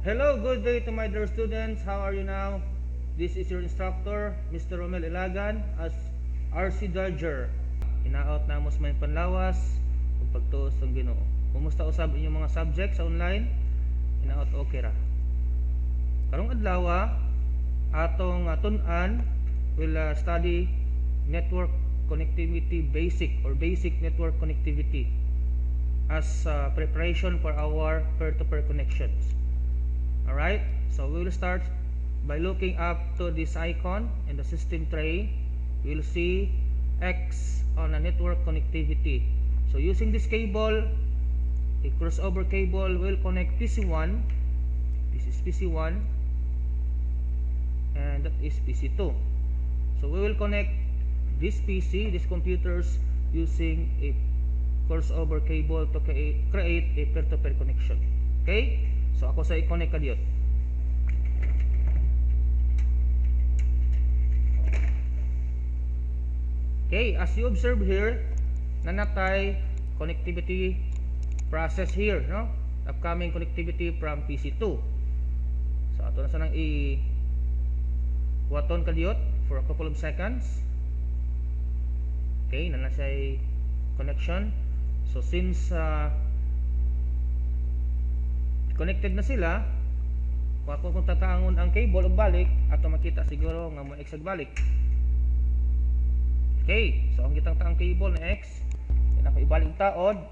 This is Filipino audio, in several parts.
Hello, good day to my dear students. How are you now? This is your instructor, Mr. Romel Ilagan as RC Dodger. Hinaot na mo sa may panlawas ug pagtuos ng Ginoo. Kumusta usab inyong mga subjects sa online? Hinaot okay ra. Karong adlaw atong tun-an will study network connectivity basic network connectivity as preparation for our peer-to-peer connections. Alright, so we will start by looking up to this icon in the system tray. We will see X on a network connectivity. So using this cable, a crossover cable will connect PC1. This is PC1 and that is PC2. So we will connect this PC, these computers, using a crossover cable to create a peer-to-peer connection. Okay? So ako sa i-connect ka diyot. Okay, as you observe here, nanatay connectivity process here, no? Upcoming connectivity from PC2. So ato na sanang waton ka diyot for a couple of seconds. Okay, nanasay connection. So since connected na sila, kung ako tataangon ang cable og balik, ato makita siguro nga mo X ag balik. Okay, so ang kitang taang cable na X, yan ako ibalik taod.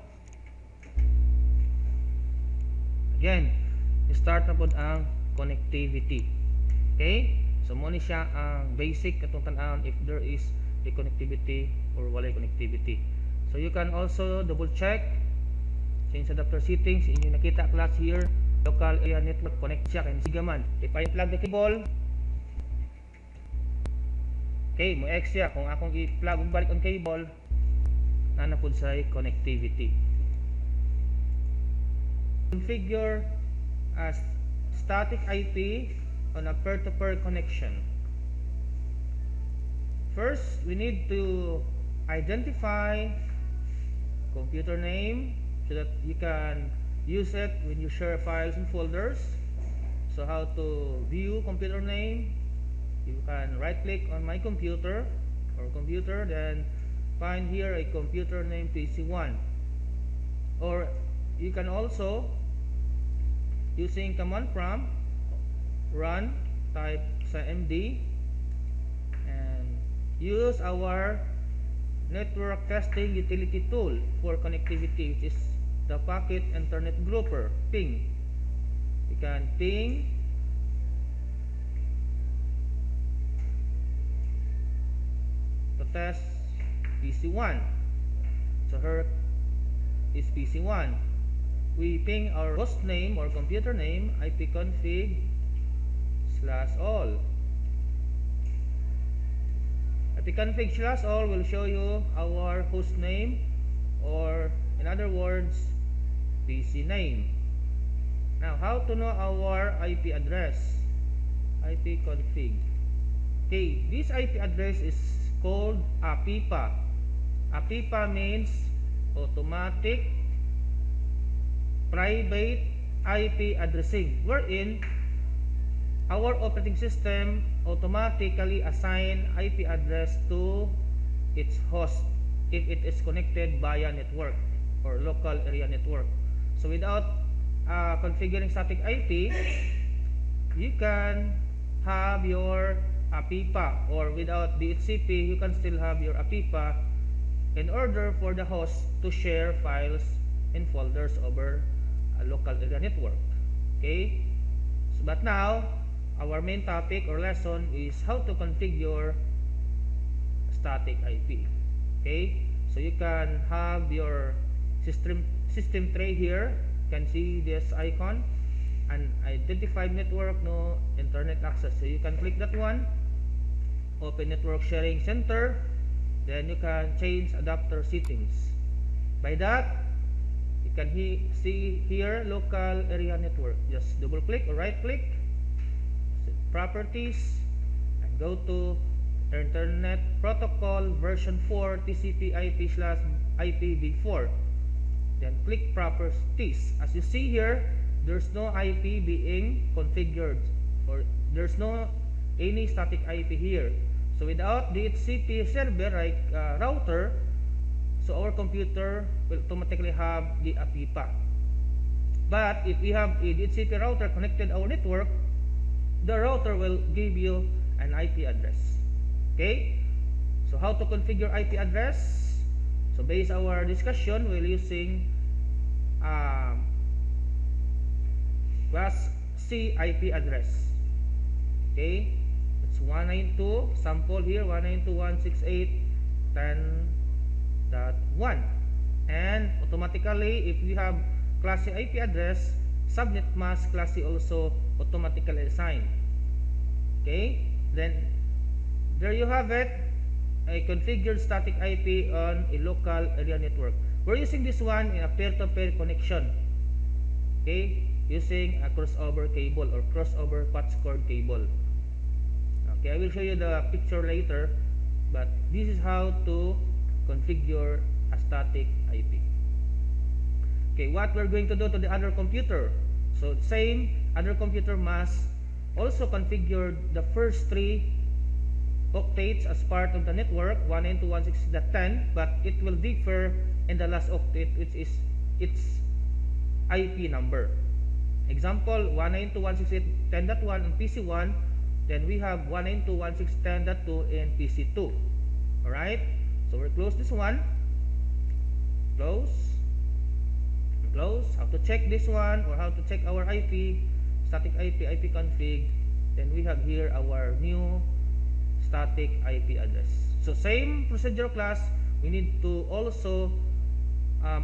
Again, start na pod ang connectivity. Okay, so mo ni siya ang basic katong tan-awon if there is a connectivity or walay connectivity. So you can also double check change adapter settings. Inyo nakita class here, local area network connect siya kay sigaman. If I plug the cable, okay, mo X siya. Kung akong i-plug ug balik ang cable, nanapod sa connectivity. Configure as static IP on a peer-to-peer connection. First, we need to identify computer name so that you can use it when you share files and folders. So how to view computer name? You can right click on my computer or computer, then find here a computer name PC1. Or you can also, using command prompt, run, type sa MD and use our network testing utility tool for connectivity, which is the packet internet grouper, ping. You can ping to test PC1. So here is PC1. We ping our host name or computer name ipconfig/all. ipconfig/all will show you our host name, or in other words, PC name. Now, how to know our IP address? ipconfig. Okay, this IP address is called APIPA. APIPA means automatic private IP addressing, wherein our operating system automatically assign IP address to its host if it is connected via network or local area network. So without configuring static IP, you can have your APIPA, or without DHCP, you can still have your APIPA in order for the host to share files and folders over a local area network. Okay, so, but now our main topic or lesson is how to configure static IP. Okay, so you can have your system tray here. You can see this icon, an identified network, no internet access. So you can click that one, open network sharing center, then you can change adapter settings. By that, you can see here local area network. Just double click or right click, properties, and go to Internet Protocol version 4 TCP/IP/IPv4. Then click properties. As you see here, there's no IP being configured, or there's no any static IP here. So without DHCP server like router, so our computer will automatically have the APIPA. But if we have a DHCP router connected our network, the router will give you an IP address. Okay? So how to configure IP address? So based our discussion, we're using class C IP address. Okay? It's 192, sample here, 192.168.10.1. And automatically, if we have class C IP address, subnet mask class C also automatically assigned. Okay? Then, there you have it, a configured static IP on a local area network. We're using this one in a peer-to-peer connection. Okay? Using a crossover cable or crossover quad-cord cable. Okay, I will show you the picture later, but this is how to configure a static IP. Okay, what we're going to do to the other computer? So same, other computer must also configure the first 3 octates as part of the network, 192.168.10, but it will differ in the last octet, which is its IP number. Example, 192.168.10.1 on PC1, then we have 192.168.10.2 in PC2. Alright, so we'll close this one. Close. Close. How to check this one, or how to check our IP, static IP, IP config. Then we have here our new static IP address. So same procedure class, we need to also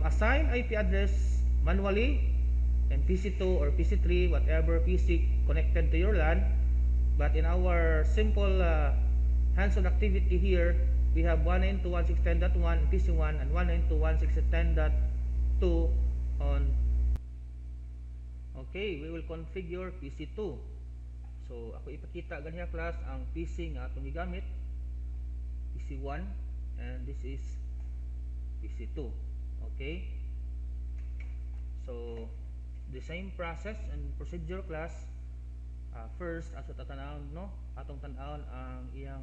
assign IP address manually, and PC2 or PC3, whatever PC connected to your LAN. But in our simple hands-on activity here, we have 192.168.10.1 PC1 and 192.168.10.2 on. Okay, we will configure PC2. So ako ipakita ganiya class ang PC nga atong gigamit, PC1, and this is PC2. Okay, so the same process and procedure class. First, aso tatanawon, no, atong tan-awon ang iyang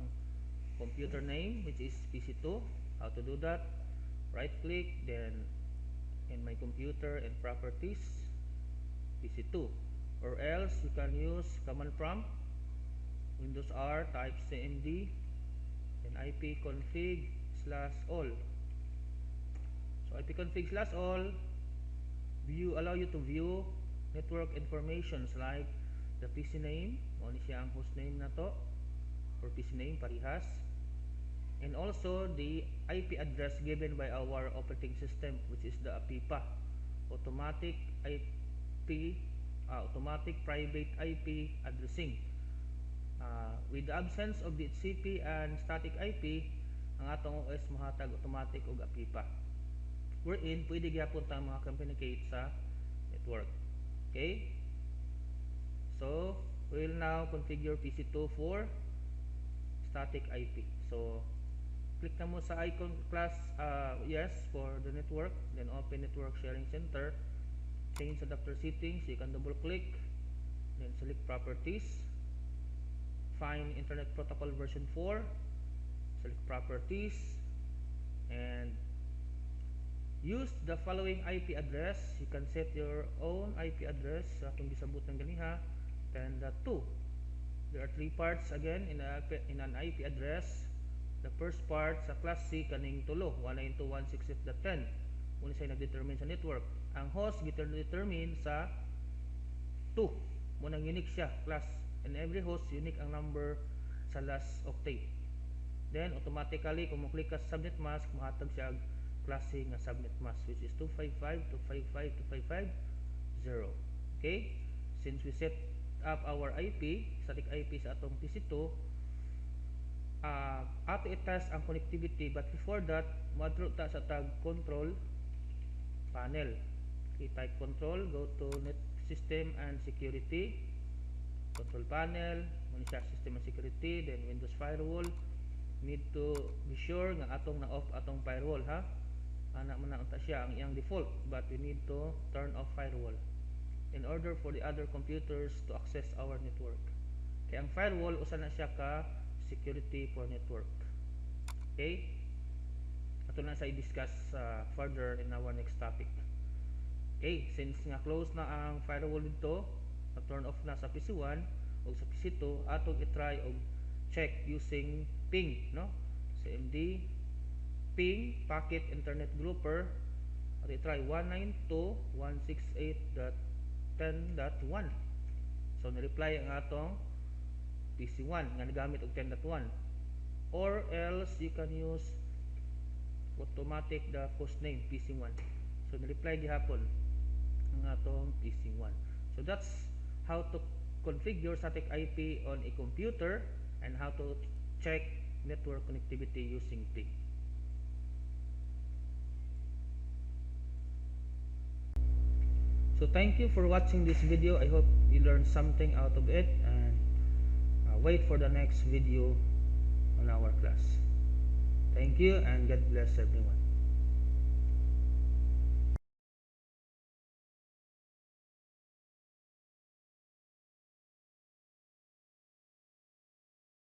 computer name, which is PC2. How to do that? Right click, then in my computer and properties, PC2. Or else you can use command prompt, Windows R, type cmd, then ipconfig/all. So ipconfig/all allow you to view network informations like the PC name, o ni siya ang host name na to, or PC name parihas, and also the IP address given by our operating system, which is the APIPA, automatic private IP addressing. With the absence of DHCP and static IP, ang atong OS mahatag automatic og APIPA, wherein pwede gyapon ta maka-communicate sa network. Okay, so we will now configure PC2 for static IP. So click na mo sa icon class yes for the network, then open network sharing center, change adapter settings, you can double click, then select properties, find internet protocol version 4, select properties, and use the following IP address. You can set your own IP address sa atong gisabot ng ganiha. 10.2. There are 3 parts again in an IP address. The first part sa class C kaning tulo, 192.168.10. Muna siya nag-determine sa network. Ang host determine sa 2. Munang unique siya class, and every host unique ang number sa last octet. Then automatically kung mo click ka sa subnet mask, mahatag siya klase nga subnet mask, which is 255.255.255.0. Okay, since we set up our IP, static IP sa atong PC2, ato i-test ang connectivity, but before that madro ta sa tag control panel. Okay, type control, go to net system and security, control panel, muna siya system and security, then Windows firewall. Need to be sure nga atong na off atong firewall, ha. Ana man na unta siya ang iyang default, but we need to turn off firewall. in order for the other computers to access our network. Kaya ang firewall usa na siya ka security for network. Okay? Ato na sa i-discuss further in our next topic. Okay, since nga close na ang firewall dito, na-turn off na sa PC1 o sa PC2, atong i-try og check using ping, no? CMD ping packet internet grouper, at i-try 192.168.10.1. So ni-reply ang atong PC1 nga nagamit og 10.1, or else you can use automatic the hostname PC1. So ni-reply gihapon ang atong PC1. So that's how to configure static IP on a computer and how to check network connectivity using ping. So thank you for watching this video. I hope you learned something out of it, and wait for the next video on our class. Thank you and God bless everyone.